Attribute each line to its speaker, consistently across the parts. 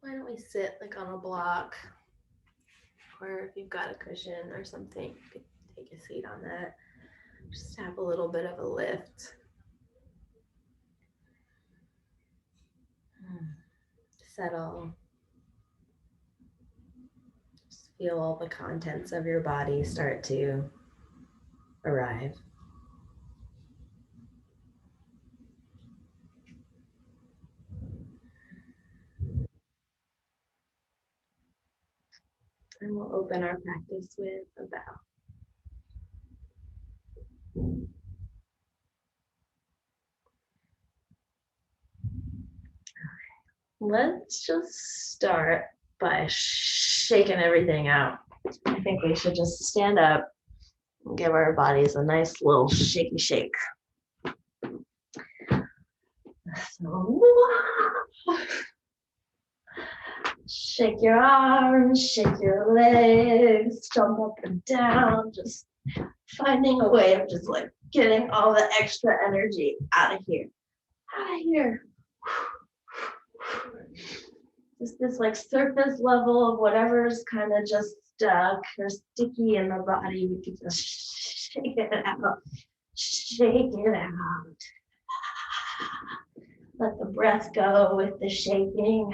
Speaker 1: why don't we sit like on a block, or if you've got a cushion or something, you could take a seat on that. Just have a little bit of a lift. Settle. Just feel all the contents of your body start to arrive. And we'll open our practice with a bow. Let's just start by shaking everything out. I think we should just stand up and give our bodies a nice little shaky shake. So, shake your arms, shake your legs, jump up and down, just finding a way of just like getting all the extra energy out of here. Out of here. Just this like surface level of whatever's kind of just stuck or sticky in the body. We can just shake it out. Shake it out. Let the breath go with the shaking.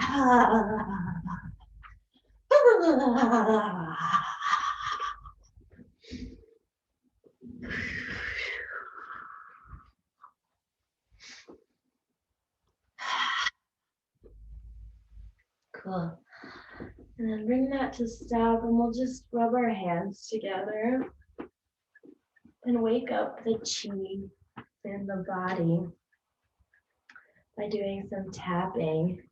Speaker 1: Cool. And then bring that to stop, and we'll just rub our hands together and wake up the chi in the body by doing some tapping.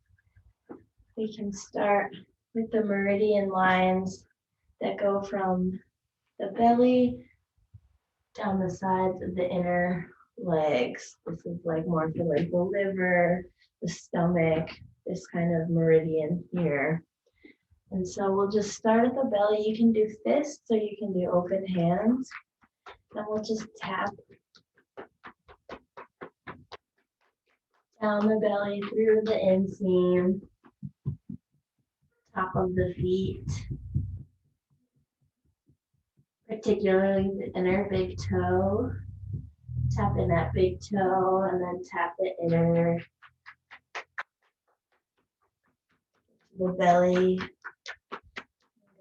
Speaker 1: We can start with the meridian lines that go from the belly down the sides of the inner legs. This is like more for like the liver, the stomach, this kind of meridian here. And so we'll just start at the belly. You can do fists or you can do open hands. And we'll just tap down the belly through the inseam, top of the feet, particularly the inner big toe. Tap in that big toe and then tap the inner, the belly.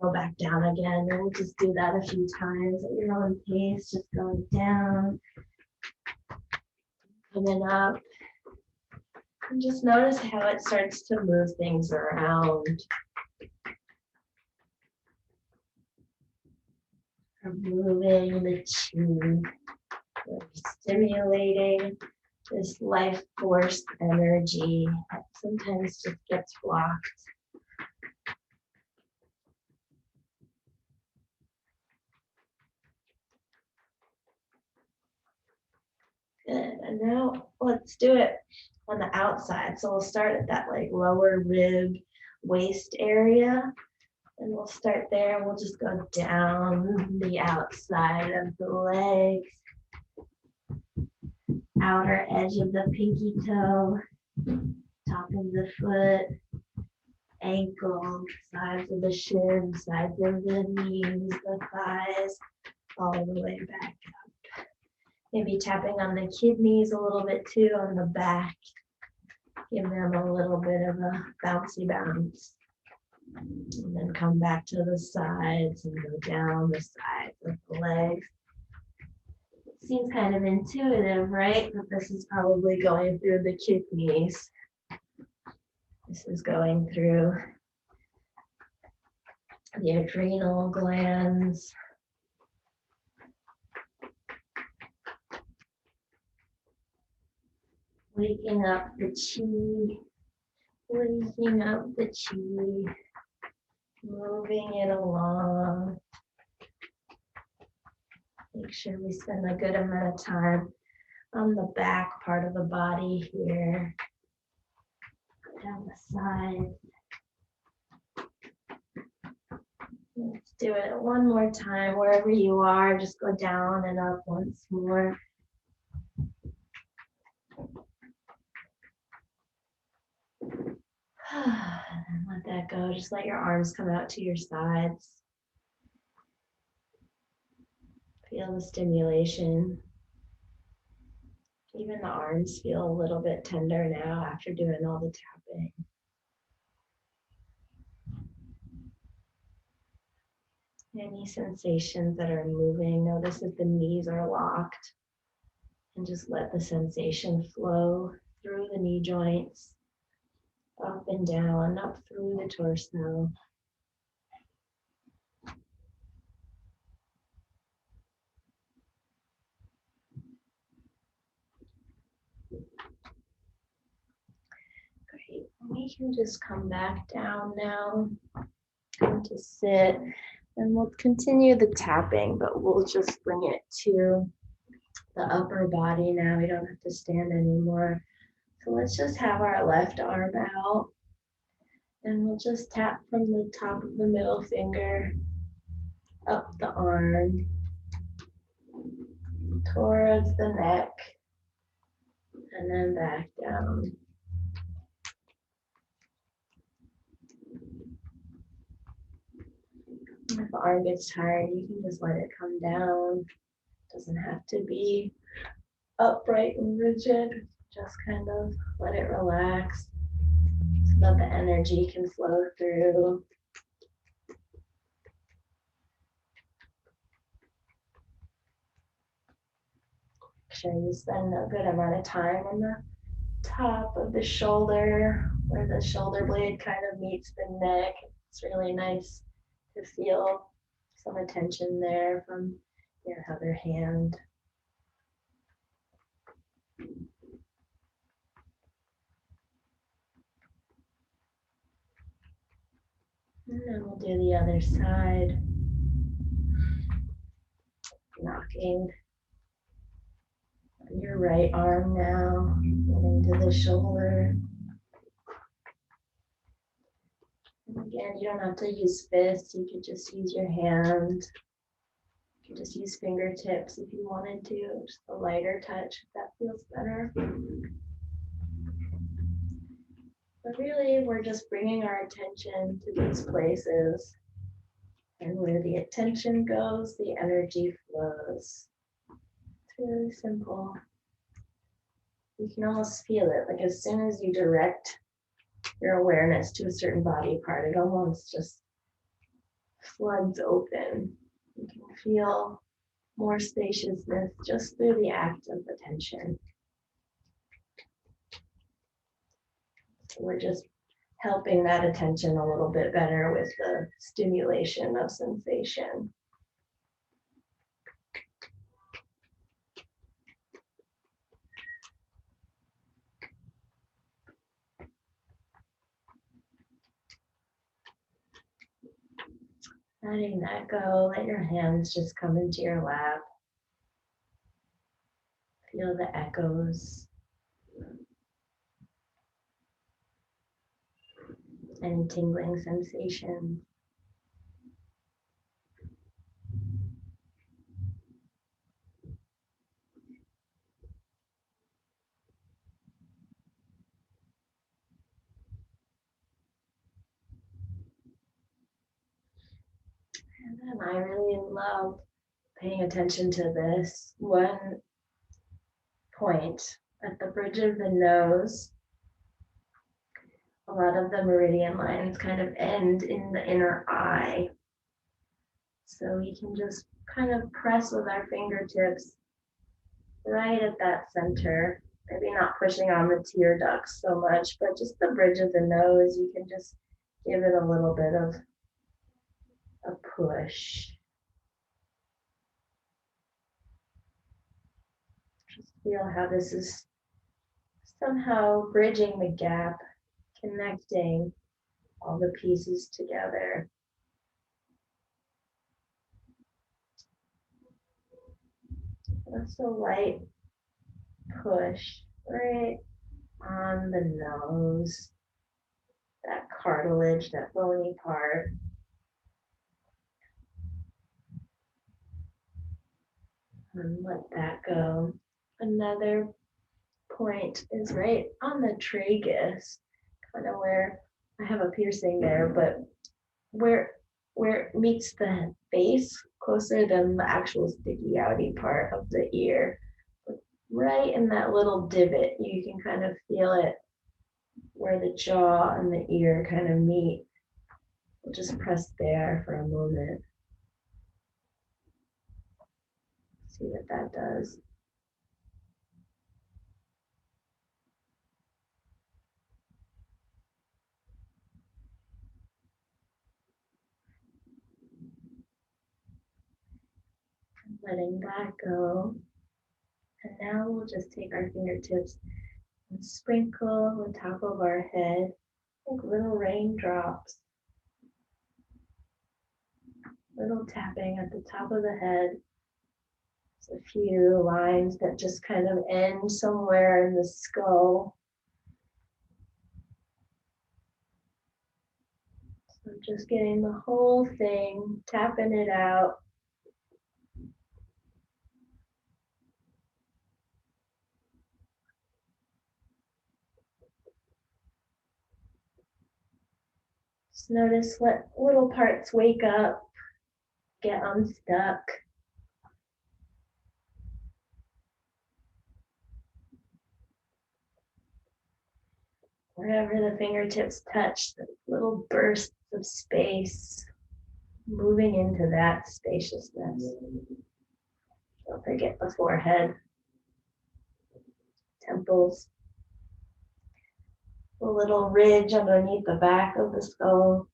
Speaker 1: Go back down again, and we'll just do that a few times at your own pace, just going down, coming up. And just notice how it starts to move things around. Moving the chi, stimulating this life force energy that sometimes just gets blocked. Good, and now let's do it on the outside. So we'll start at that like lower rib waist area. And we'll start there and we'll just go down the outside of the legs, outer edge of the pinky toe, top of the foot, ankle, sides of the shins, sides of the knees, the thighs, all the way back up. Maybe tapping on the kidneys a little bit too on the back. Give them a little bit of a bouncy bounce. And then come back to the sides and go down the sides of the legs. It seems kind of intuitive, right? But this is probably going through the kidneys. This is going through the adrenal glands. Waking up the chi, waking up the chi, moving it along. Make sure we spend a good amount of time on the back part of the body here, down the side. Let's do it one more time. Wherever you are, just go down and up once more. And let that go. Just let your arms come out to your sides. Feel the stimulation. Even the arms feel a little bit tender now after doing all the tapping. Any sensations that are moving, notice if the knees are locked, and just let the sensation flow through the knee joints, up and down, up through the torso. Great. We can just come back down now and to sit, and we'll continue the tapping, but we'll just bring it to the upper body now. We don't have to stand anymore. So let's just have our left arm out, and we'll just tap from the top of the middle finger up the arm towards the neck, and then back down. If the arm gets tired, you can just let it come down. It doesn't have to be upright and rigid. Just kind of let it relax so that the energy can flow through. Make sure you spend a good amount of time on the top of the shoulder where the shoulder blade kind of meets the neck. It's really nice to feel some attention there from your other hand. And then we'll do the other side. Knocking on your right arm now, getting to the shoulder. And again, you don't have to use fists, you could just use your hand. You can just use fingertips if you wanted to, just a lighter touch if that feels better. But really, we're just bringing our attention to these places. And where the attention goes, the energy flows. It's really simple. You can almost feel it, like as soon as you direct your awareness to a certain body part, it almost just floods open. You can feel more spaciousness just through the act of attention. So we're just helping that attention a little bit better with the stimulation of sensation. Letting that go, let your hands just come into your lap. Feel the echoes. Any tingling sensation. And then I really love paying attention to this one point at the bridge of the nose. A lot of the meridian lines kind of end in the inner eye. So we can just kind of press with our fingertips right at that center. Maybe not pushing on the tear ducts so much, but just the bridge of the nose, you can just give it a little bit of a push. Just feel how this is somehow bridging the gap, connecting all the pieces together. Just a light push right on the nose, that cartilage, that bony part. And let that go. Another point is right on the tragus, kind of where I have a piercing there, but where it meets the base closer than the actual sticky outy part of the ear, right in that little divot, you can kind of feel it where the jaw and the ear kind of meet. We'll just press there for a moment. See what that does. Letting that go. And now we'll just take our fingertips and sprinkle on top of our head like little raindrops. Little tapping at the top of the head. There's a few lines that just kind of end somewhere in the skull. So just getting the whole thing, tapping it out. Just notice what little parts wake up, get unstuck. Wherever the fingertips touch, the little bursts of space, moving into that spaciousness. Don't forget the forehead, temples, the little ridge underneath the back of the skull.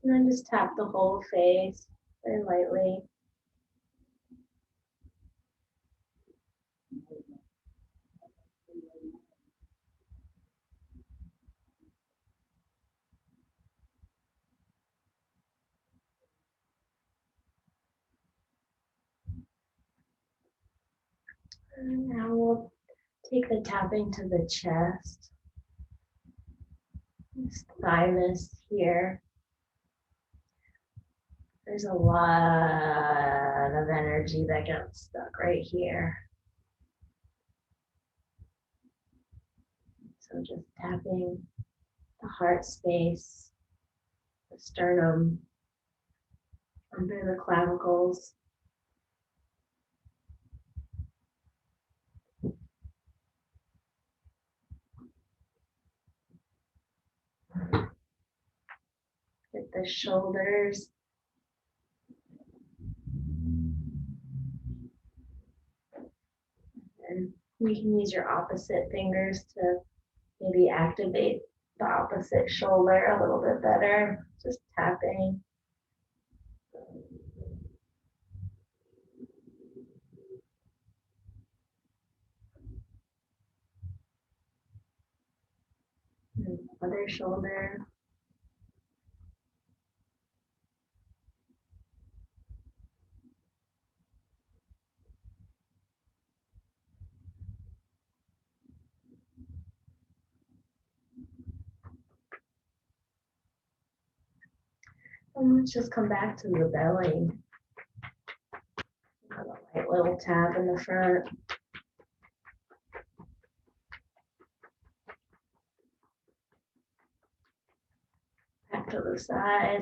Speaker 1: And then just tap the whole face very lightly. And now we'll take the tapping to the chest. This thymus here. There's a lot of energy that gets stuck right here. So just tapping the heart space, the sternum, under the clavicles. Get the shoulders. And you can use your opposite fingers to maybe activate the opposite shoulder a little bit better. Just tapping. And other shoulder. And let's just come back to the belly. A light little tap in the front. Back to the side.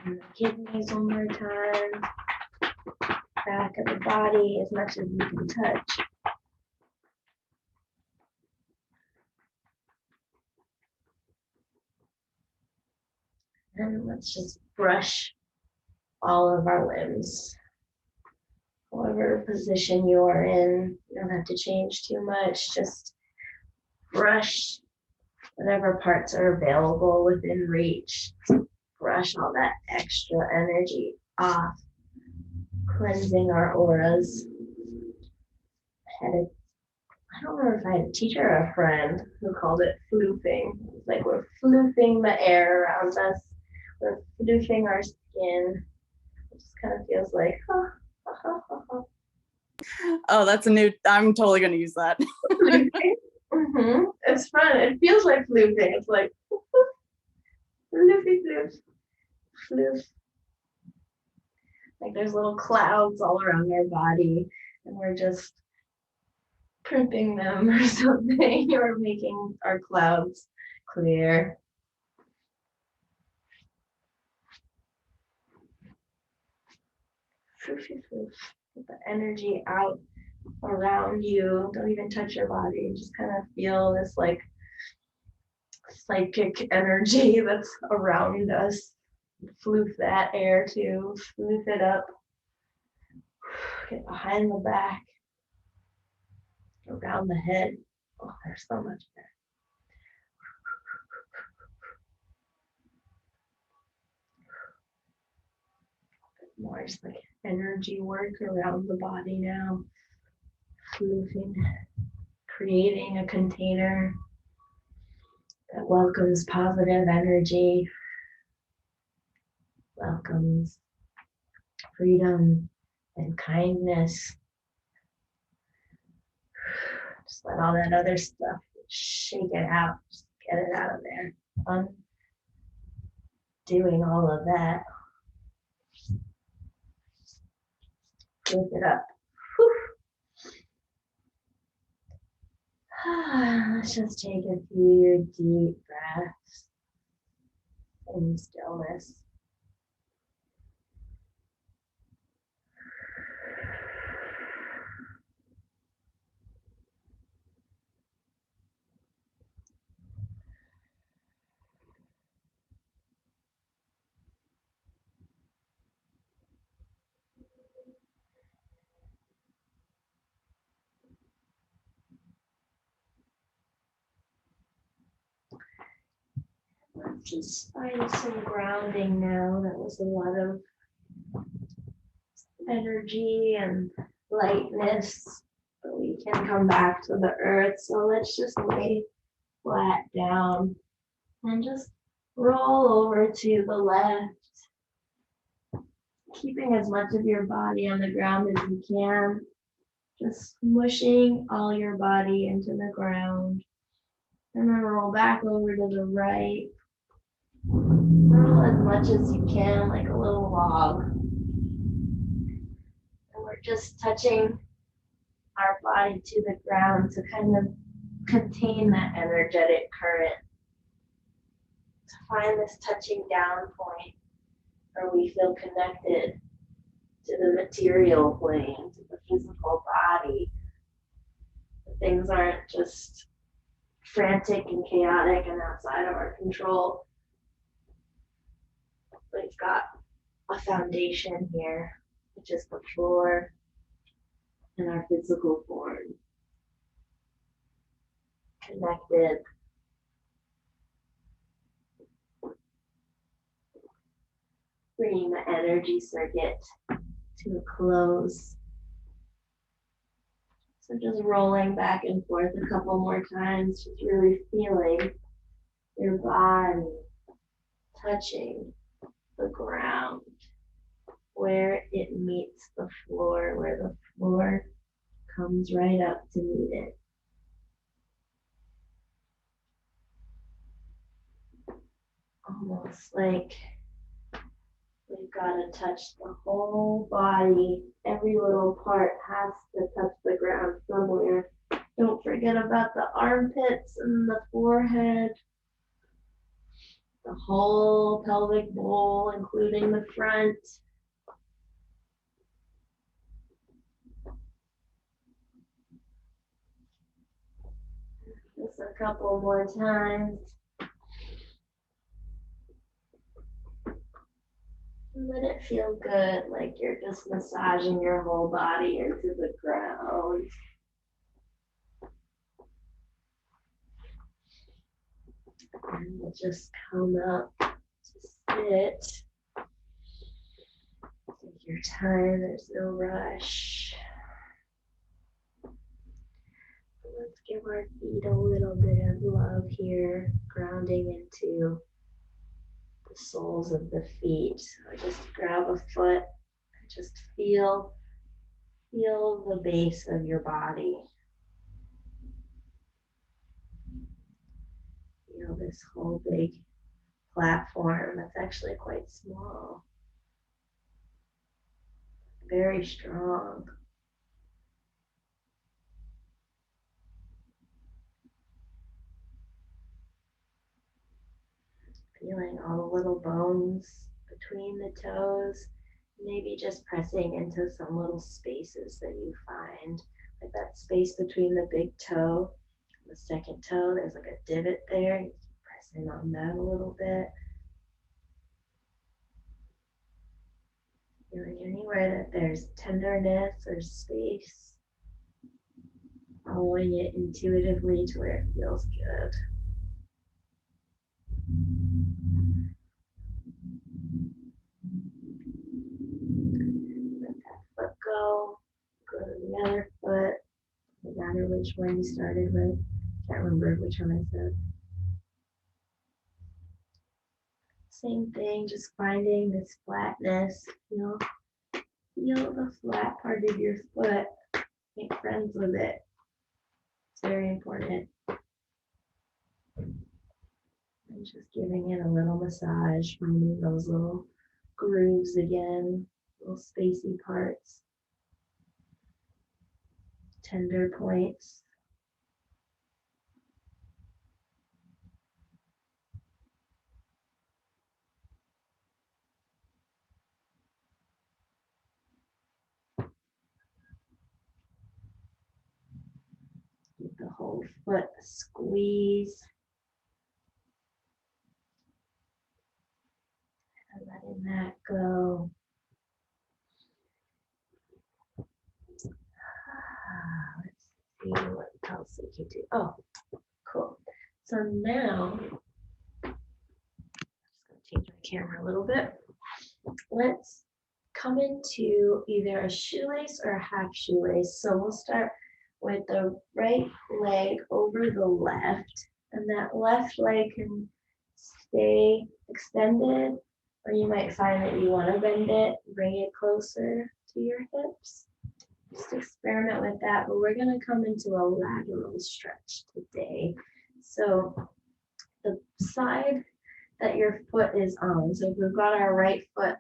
Speaker 1: And the kidneys one more time. Back of the body as much as you can touch. And let's just brush all of our limbs. Whatever position you are in, you don't have to change too much. Just brush whatever parts are available within reach. Brush all that extra energy off, cleansing our auras. I don't remember if I had a teacher or a friend who called it floofing. It's like we're floofing the air around us. We're floofing our skin. It just kind of feels like,
Speaker 2: Oh, that's a new, I'm totally going to use that.
Speaker 1: It's fun. It feels like floofing. It's like floofy floof, floof. Like there's little clouds all around our body, and we're just crimping them or something, or making our clouds clear. Floofy floof. Get the energy out around you. Don't even touch your body. Just kind of feel this like psychic energy that's around us. Floof that air too. Floof it up. Get behind the back. Around the head. Oh, there's so much there. More just like energy work around the body now. Floofing. Creating a container that welcomes positive energy, welcomes freedom and kindness. Just let all that other stuff shake it out, just get it out of there. Undoing all of that. Lift it up. Whew. Let's just take a few deep breaths in stillness. Let's just find some grounding now. That was a lot of energy and lightness, but we can come back to the earth. So let's just lay flat down and just roll over to the left, keeping as much of your body on the ground as you can, just smushing all your body into the ground, and then roll back over to the right. Roll as much as you can, like a little log. And we're just touching our body to the ground to kind of contain that energetic current. To find this touching down point where we feel connected to the material plane, to the physical body. Things aren't just frantic and chaotic and outside of our control. We've got a foundation here, which is the floor and our physical form. Connected. Bringing the energy circuit to a close. So just rolling back and forth a couple more times, just really feeling your body touching the ground where it meets the floor, where the floor comes right up to meet it. Almost like we've got to touch the whole body. Every little part has to touch the ground somewhere. Don't forget about the armpits and the forehead. The whole pelvic bowl, including the front. Just a couple more times. Let it feel good, like you're just massaging your whole body into the ground. And we'll just come up to sit. Take your time, there's no rush. Let's give our feet a little bit of love here, grounding into the soles of the feet. So just grab a foot and just feel the base of your body. feel this whole big platform that's actually quite small. Very strong. Feeling all the little bones between the toes. Maybe just pressing into some little spaces that you find. Like that space between the big toe and the second toe. There's like a divot there. You keep pressing on that a little bit. Feeling anywhere that there's tenderness or space. Following it intuitively to where it feels good. Let that foot go. Go to the other foot. No matter which one you started with. Can't remember which one I said. Same thing, just finding this flatness. Feel the flat part of your foot. Make friends with it. It's very important. And just giving it a little massage, finding those little grooves again, little spacey parts, tender points. Give the whole foot a squeeze. And letting that go. Let's see what else we can do. Oh, cool. So now, I'm just going to change my camera a little bit. Let's come into either a shoelace or a half shoelace. So we'll start with the right leg over the left, and that left leg can stay extended, or you might find that you want to bend it, bring it closer to your hips. Just experiment with that, but we're going to come into a lateral stretch today. So the side that your foot is on, so if we've got our right foot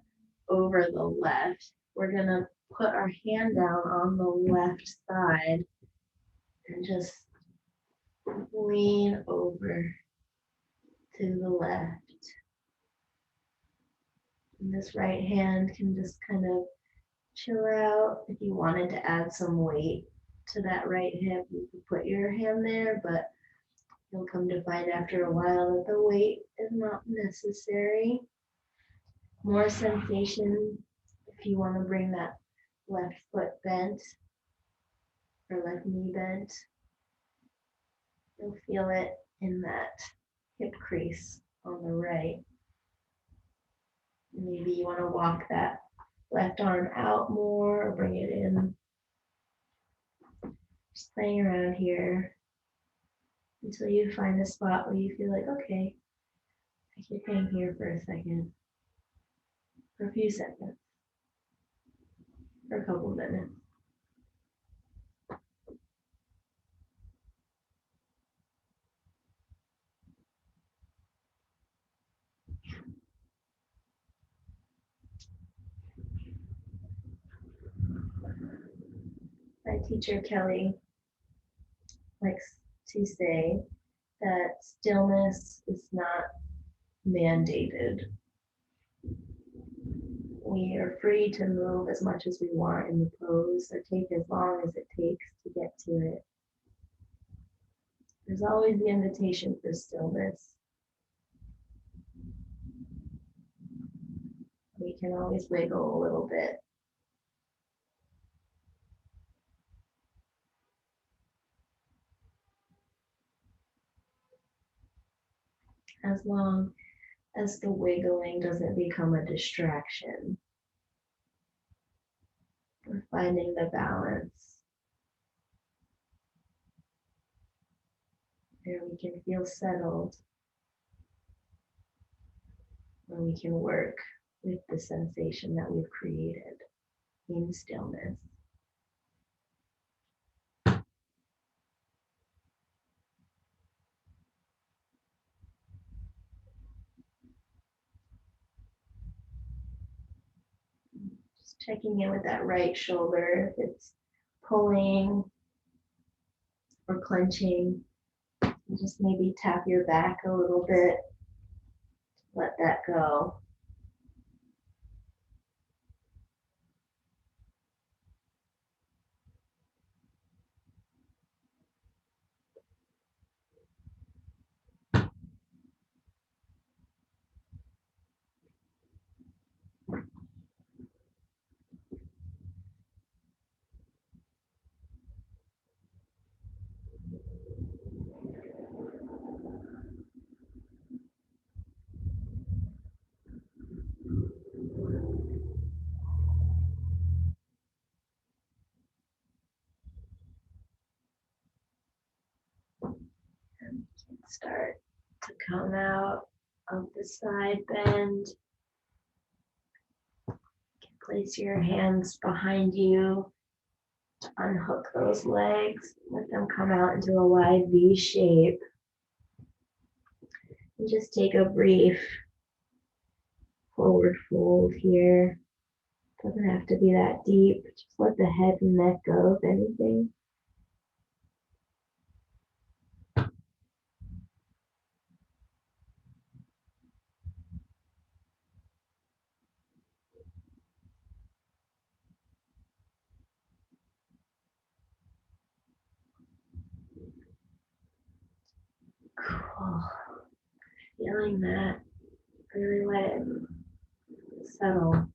Speaker 1: over the left, we're going to put our hand down on the left side and just lean over to the left. And this right hand can just kind of chill out. If you wanted to add some weight to that right hip, you could put your hand there, but you'll come to find after a while that the weight is not necessary. More sensation if you want to bring that left foot bent or left knee bent. You'll feel it in that hip crease on the right. Maybe you want to walk that left arm out more or bring it in. Just playing around here until you find a spot where you feel like, okay, I can hang here for a second, for a few seconds, for a couple minutes. My teacher, Kelly, likes to say that stillness is not mandated. We are free to move as much as we want in the pose or take as long as it takes to get to it. There's always the invitation for stillness. We can always wiggle a little bit. As long as the wiggling doesn't become a distraction. We're finding the balance where we can feel settled, where we can work with the sensation that we've created in stillness. checking in with that right shoulder, if it's pulling or clenching. Just maybe tap your back a little bit, let that go. And start to come out of the side bend. Place your hands behind you to unhook those legs. Let them come out into a wide V shape. And just take a brief forward fold here. Doesn't have to be that deep. Just let the head and neck go, if anything. Cool. Feeling that. Really let it settle.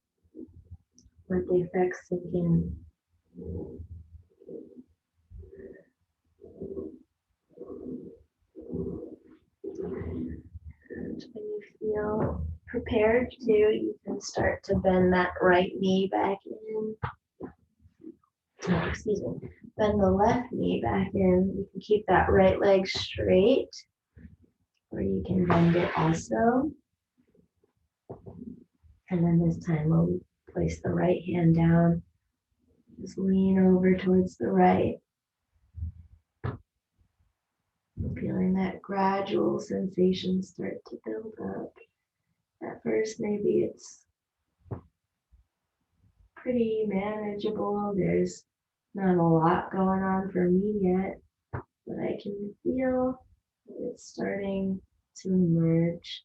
Speaker 1: Let the effects sink in. And when you feel prepared to, you can start to bend that right knee back in. Oh, excuse me. Bend the left knee back in. You can keep that right leg straight, or you can bend it also. And then this time we'll place the right hand down. Just lean over towards the right. Feeling that gradual sensation start to build up. At first, maybe it's pretty manageable. There's not a lot going on for me yet, but I can feel that it's starting to emerge.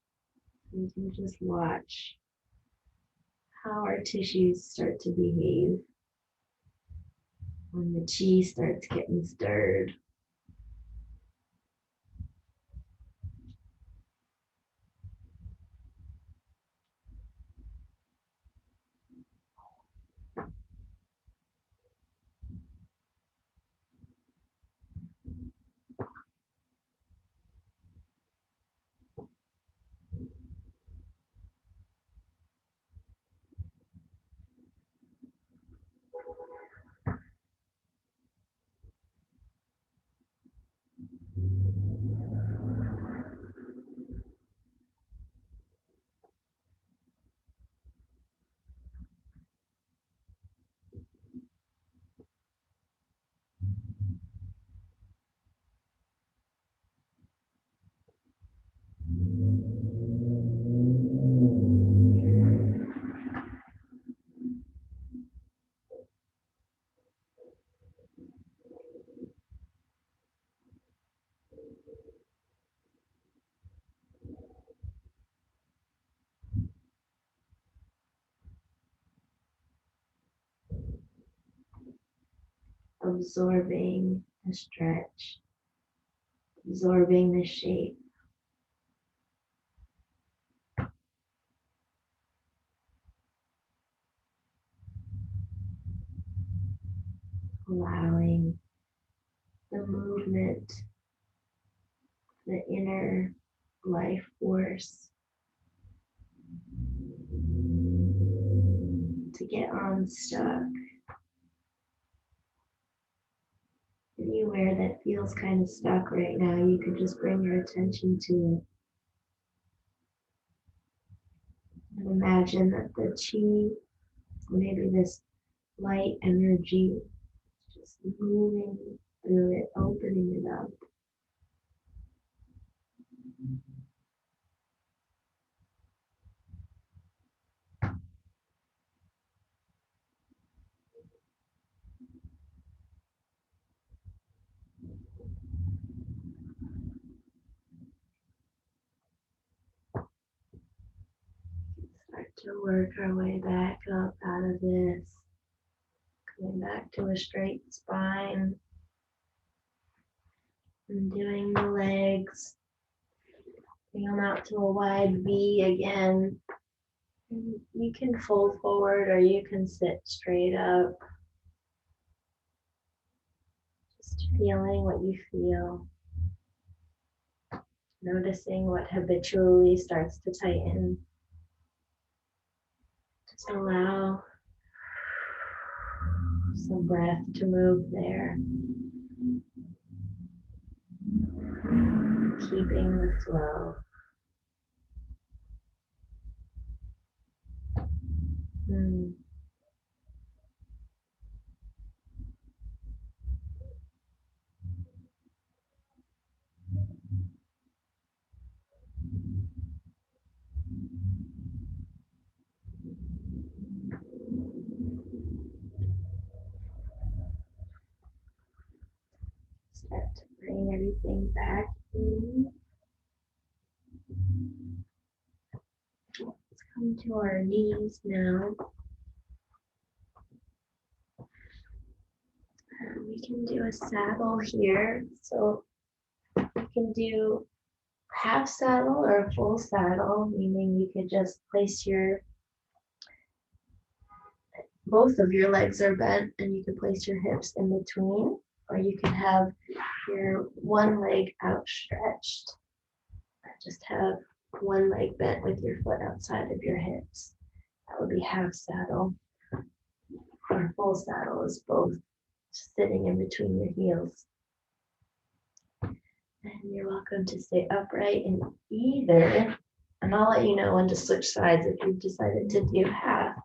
Speaker 1: You can just watch how our tissues start to behave when the chi starts getting stirred. Absorbing the stretch, absorbing the shape. Allowing the movement, the inner life force to get unstuck. Anywhere that feels kind of stuck right now, you could just bring your attention to it. And imagine that the chi, maybe this light energy, just moving through it, opening it up. to work our way back up out of this. Coming back to a straight spine. And doing the legs. Bring them out to a wide V again. And you can fold forward or you can sit straight up. Just feeling what you feel. Noticing what habitually starts to tighten. Just allow some breath to move there. Keeping the flow. Start to bring everything back in. Let's come to our knees now. We can do a saddle here. So we can do half saddle or a full saddle, meaning you could just place both of your legs are bent and you can place your hips in between, or you can have your one leg outstretched. Just have one leg bent with your foot outside of your hips. That would be half saddle. Or full saddle is both sitting in between your heels. And you're welcome to stay upright in either. And I'll let you know when to switch sides if you've decided to do half.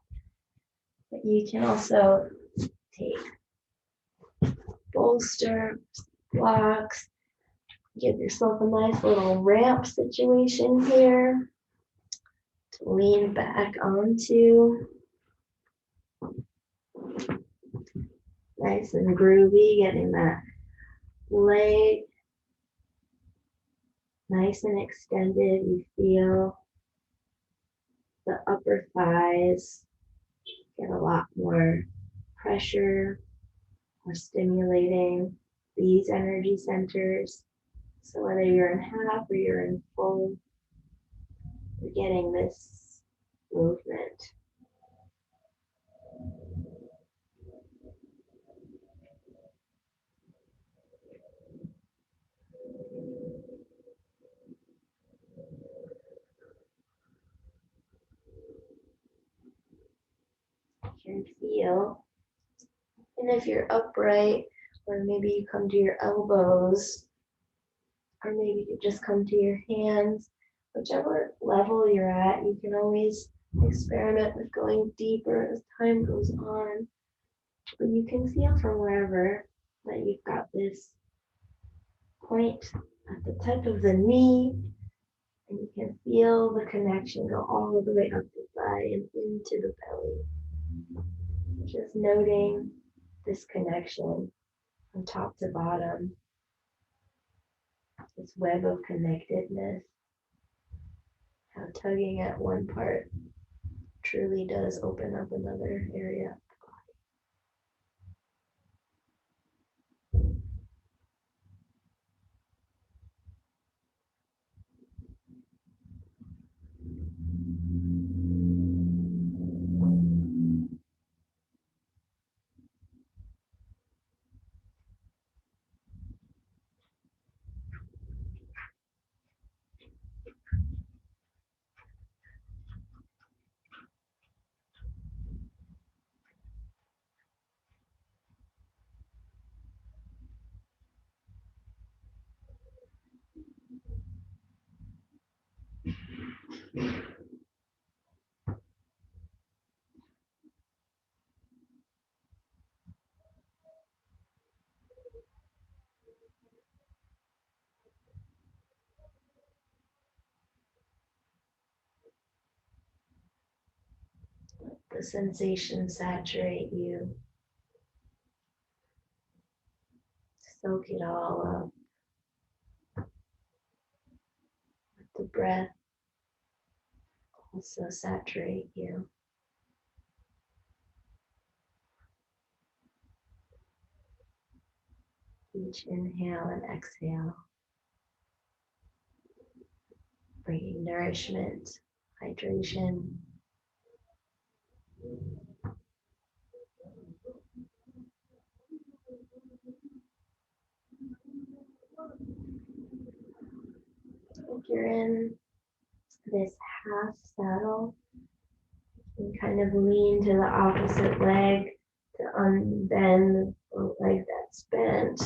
Speaker 1: But you can also take bolster, blocks, give yourself a nice little ramp situation here to lean back onto. Nice and groovy, getting that leg nice and extended. You feel the upper thighs get a lot more pressure, more stimulating these energy centers. So whether you're in half or you're in full, you're getting this movement. You can feel, and if you're upright, or maybe you come to your elbows, or maybe you just come to your hands, whichever level you're at, you can always experiment with going deeper as time goes on. But you can feel from wherever that you've got this point at the tip of the knee, and you can feel the connection go all the way up the thigh and into the belly. Just noting this connection from top to bottom, this web of connectedness, how tugging at one part truly does open up another area. The sensations saturate you. Soak it all up. Let the breath also saturate you. Each inhale and exhale, bringing nourishment, hydration. If you're in this half saddle, you can kind of lean to the opposite leg to unbend the leg that's bent.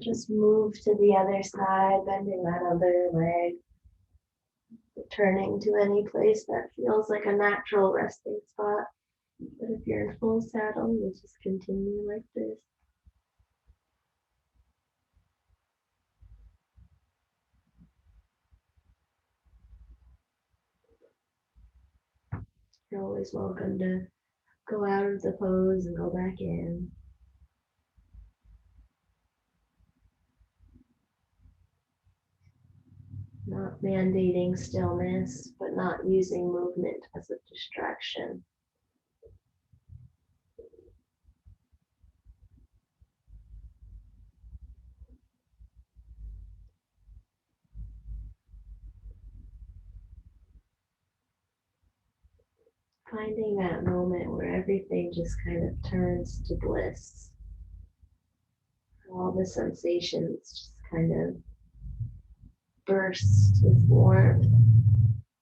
Speaker 1: Just move to the other side, bending that other leg, returning to any place that feels like a natural resting spot. But if you're in full saddle, you just continue like this. You're always welcome to go out of the pose and go back in. Not mandating stillness, but not using movement as a distraction. Finding that moment where everything just kind of turns to bliss. All the sensations just kind of burst with warmth,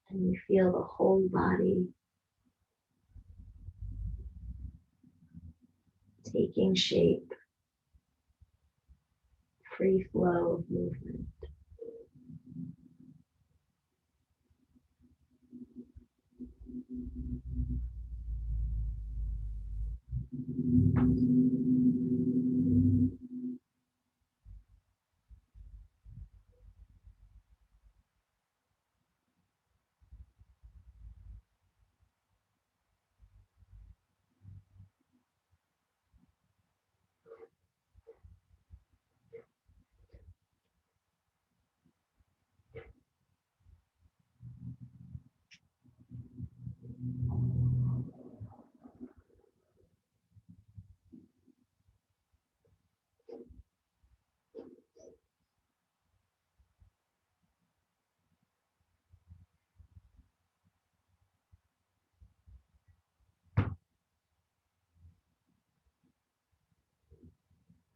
Speaker 1: and you feel the whole body taking shape, free flow of movement.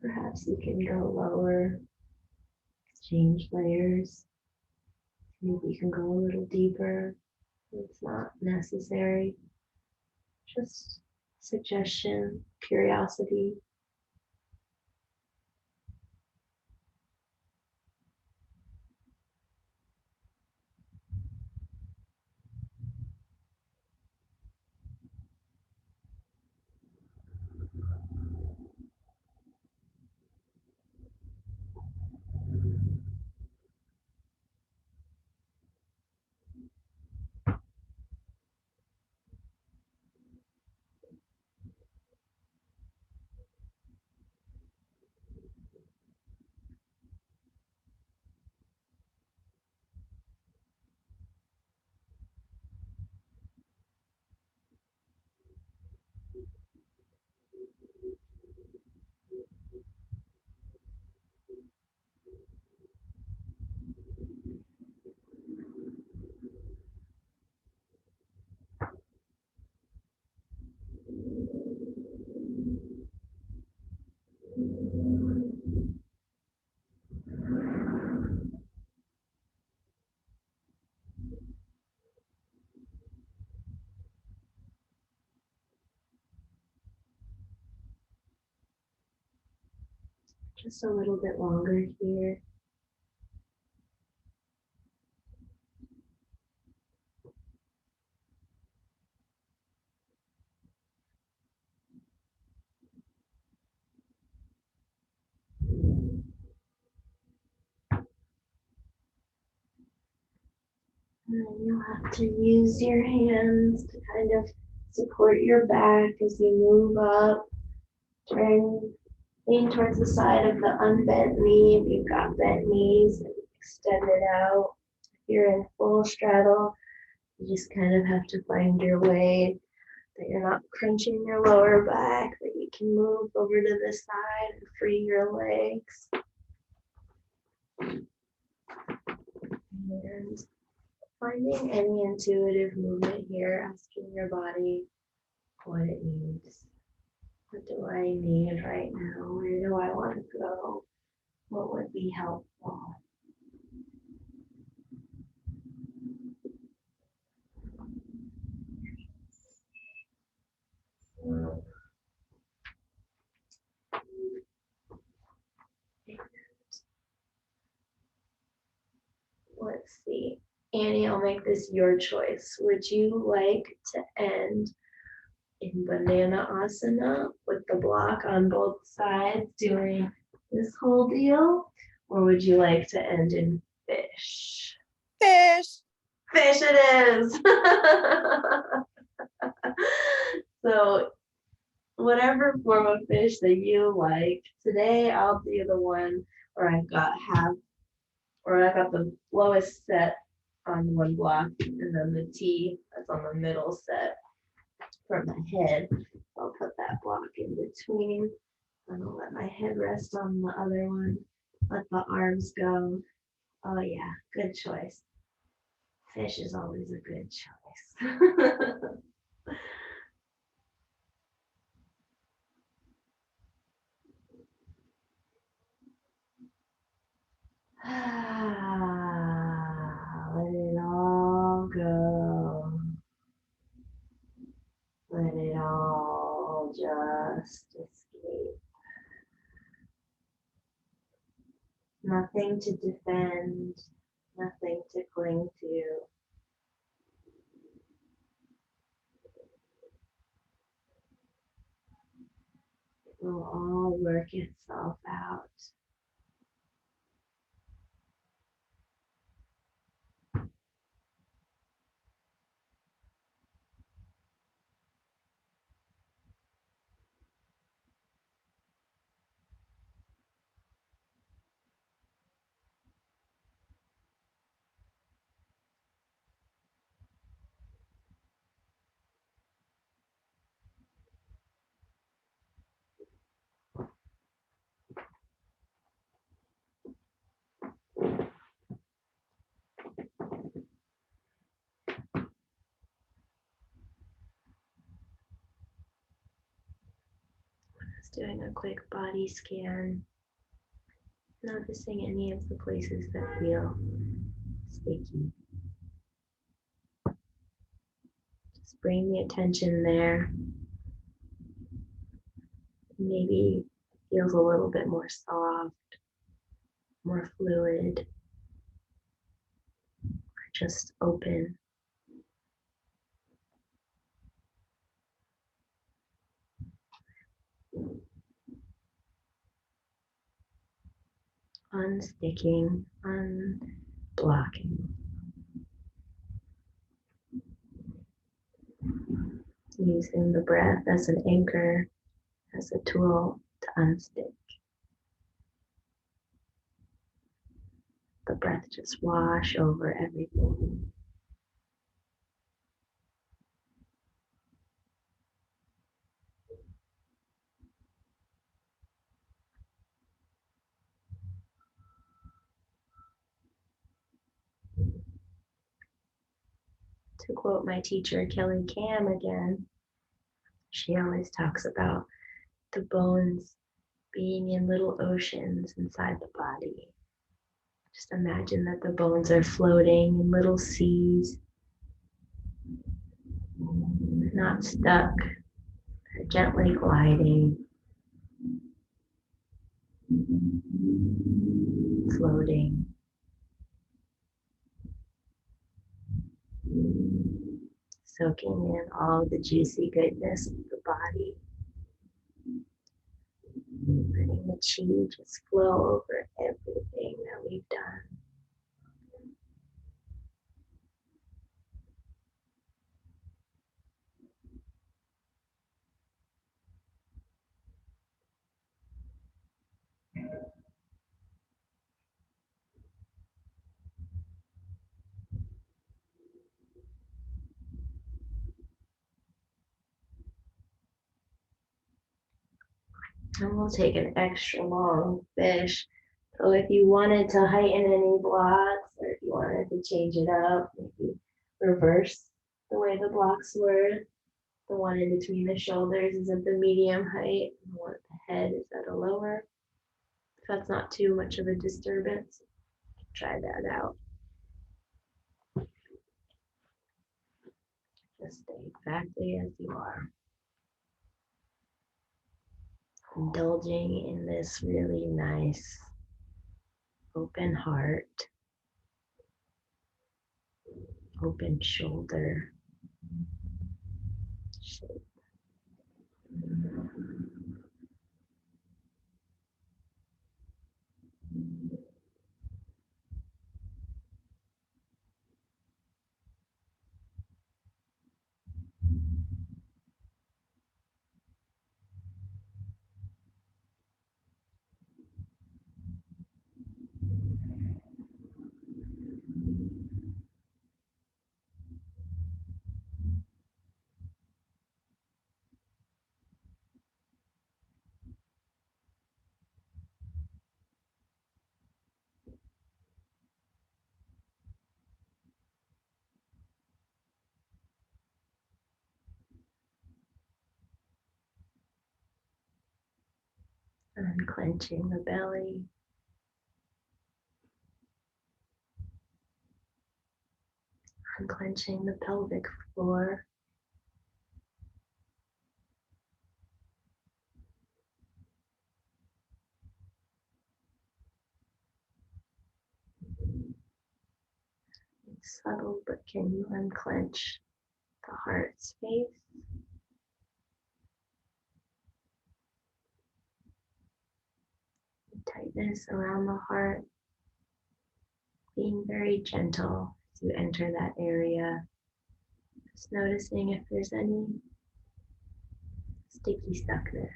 Speaker 1: Perhaps you can go lower, change layers. Maybe you can go a little deeper. It's not necessary. Just suggestion, curiosity. Just a little bit longer here. And then you'll have to use your hands to kind of support your back as you move up. Lean towards the side of the unbent knee. If you've got bent knees, extend it out. If you're in full straddle, You just kind of have to find your way, that you're not crunching your lower back, that you can move over to the side and free your legs. And finding any intuitive movement here, asking your body what it needs. What do I need right now? Where do I want to go? What would be helpful? Let's see. Annie, I'll make this your choice. Would you like to end in banana asana with the block on both sides doing this whole deal? Or would you like to end in fish?
Speaker 2: Fish.
Speaker 1: Fish it is. So whatever form of fish that you like. Today I'll do the one where I've got the lowest set on one block and then the T that's on the middle set for my head. I'll put that block in between. And I'll let my head rest on the other one. Let the arms go. Oh yeah, good choice. Fish is always a good choice. Let it all go. Let it all just escape. Nothing to defend, nothing to cling to. It will all work itself out. Just doing a quick body scan, noticing any of the places that feel sticky. Just bring the attention there. Maybe it feels a little bit more soft, more fluid, or just open. Unsticking, unblocking. Using the breath as an anchor, as a tool to unstick. The breath just wash over everything. To quote my teacher, Kelly Cam again, she always talks about the bones being in little oceans inside the body. Just imagine that the bones are floating in little seas, not stuck, they're gently gliding, floating, soaking in all the juicy goodness of the body. Letting the chi just flow over everything that we've done. And we'll take an extra long fish. So if you wanted to heighten any blocks, or if you wanted to change it up, maybe reverse the way the blocks were. The one in between the shoulders is at the medium height, and the one at the head is at a lower. If that's not too much of a disturbance, try that out. Just stay exactly as you are. Indulging in this really nice open heart, open shoulder shape. Unclenching the belly. Unclenching the pelvic floor. It's subtle, but can you unclench the heart space? Tightness around the heart. Being very gentle as you enter that area. Just noticing if there's any sticky stuckness.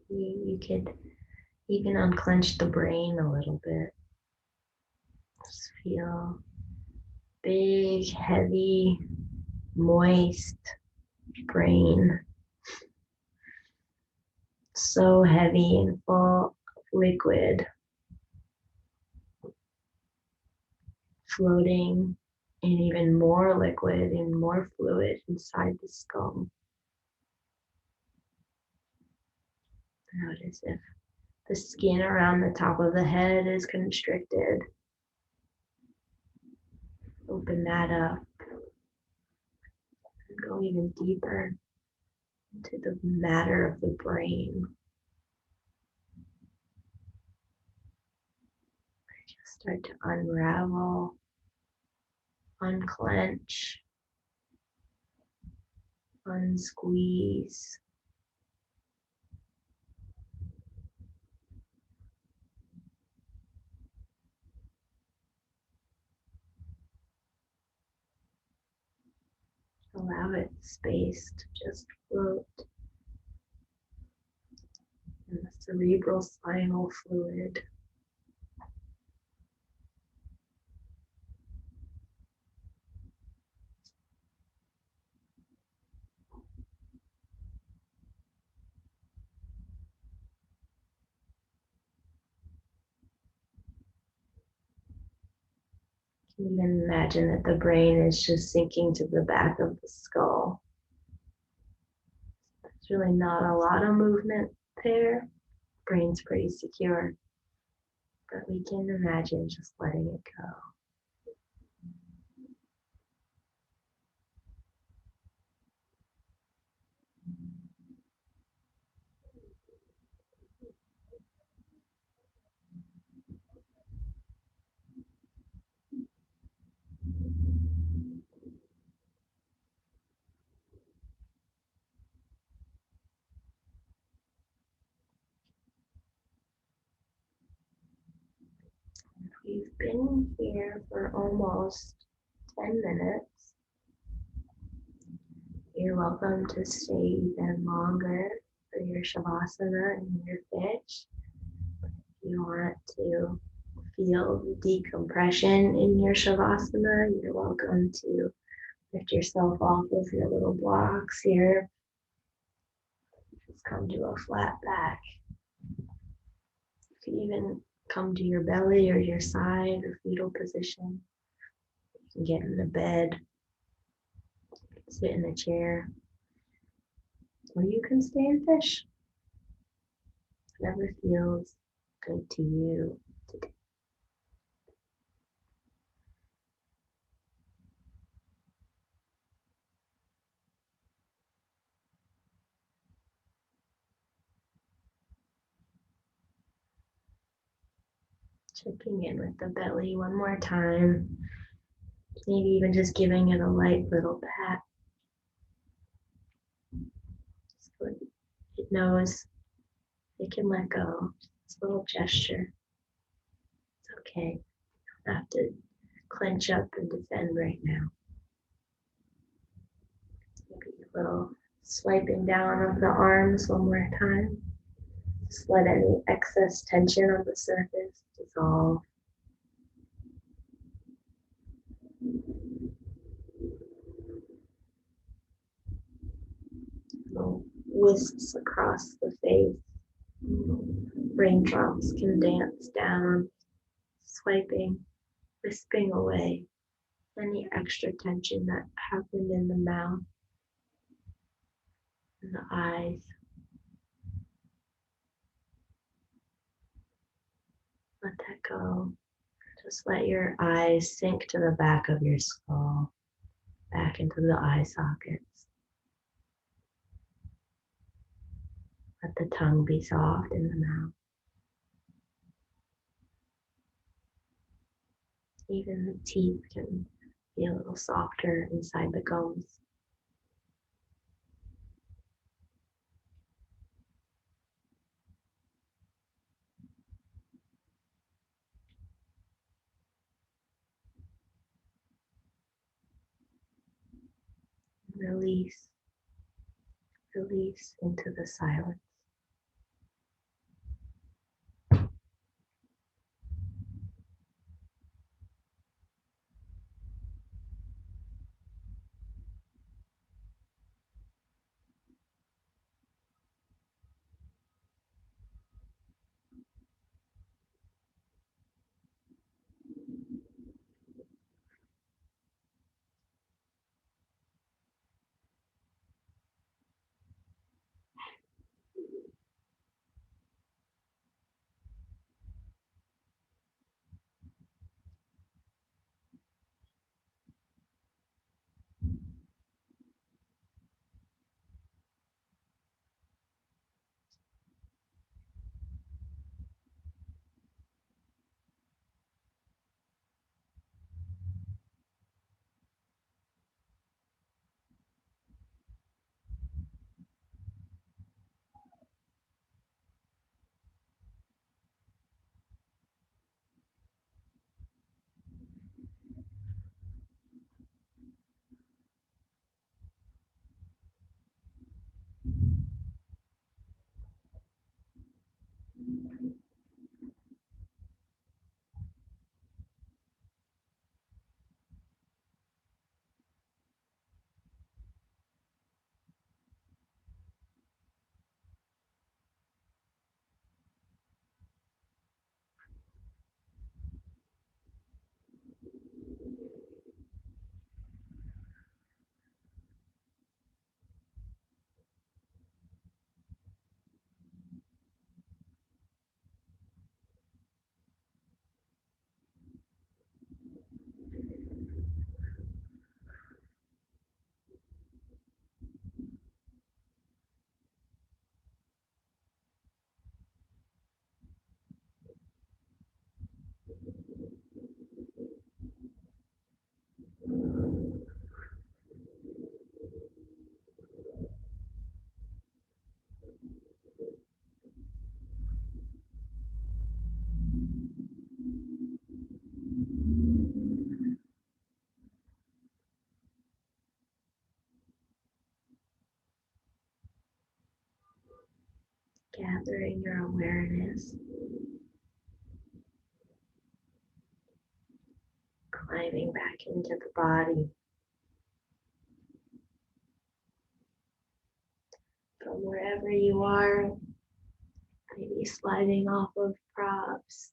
Speaker 1: You could even unclench the brain a little bit. Just feel big, heavy, moist brain. So heavy and full of liquid. Floating in even more liquid and more fluid inside the skull. Notice if the skin around the top of the head is constricted. Open that up and go even deeper into the matter of the brain. Just start to unravel, unclench, unsqueeze. Allow it space to just float in the cerebral spinal fluid. You can imagine that the brain is just sinking to the back of the skull. There's really not a lot of movement there. Brain's pretty secure, but we can imagine just letting it go. We've been here for almost 10 minutes. You're welcome to stay even longer for your Shavasana and your pitch. If you want to feel the decompression in your Shavasana, you're welcome to lift yourself off of your little blocks here. Just come to a flat back. You can even come to your belly or your side or fetal position. You can get in the bed, sit in a chair, or you can stay and fish. Whatever feels good to you today. Checking in with the belly one more time. Maybe even just giving it a light little pat. So it knows it can let go. It's a little gesture. It's okay. You don't have to clench up and defend right now. Maybe a little swiping down of the arms one more time. Just let any excess tension on the surface dissolve. Little wisps across the face. Raindrops can dance down, swiping, wisping away any extra tension that happened in the mouth and the eyes. Let that go. Just let your eyes sink to the back of your skull, back into the eye sockets. Let the tongue be soft in the mouth. Even the teeth can be a little softer inside the gums. Release, release into the silence. gathering your awareness, climbing back into the body. From wherever you are, maybe sliding off of props,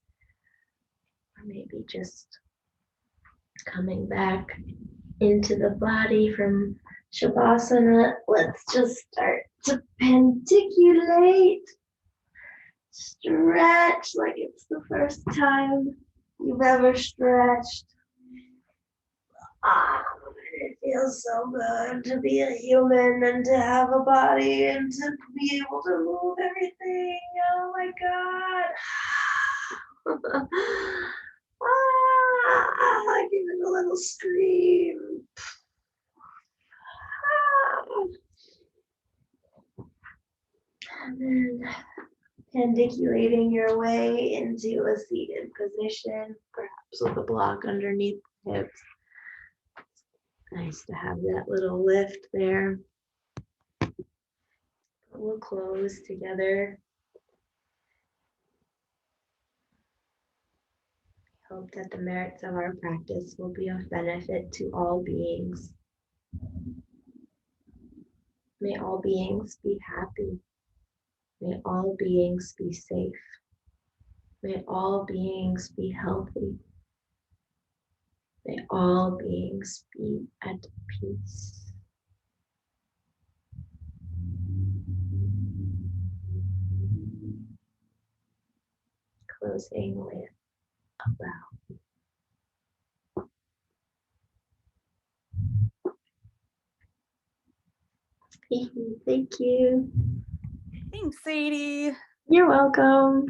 Speaker 1: or maybe just coming back into the body from Shavasana. Let's just start to pediculate. Stretch like it's the first time you've ever stretched. It feels so good to be a human and to have a body and to be able to move everything. Oh my God. Give it a little scream. And then pendiculating your way into a seated position, perhaps with a block underneath the hips. Nice to have that little lift there. We'll close together. Hope that the merits of our practice will be of benefit to all beings. May all beings be happy. May all beings be safe. May all beings be healthy. May all beings be at peace. Closing with a bow. Thank you.
Speaker 2: Thanks, Sadie.
Speaker 1: You're welcome.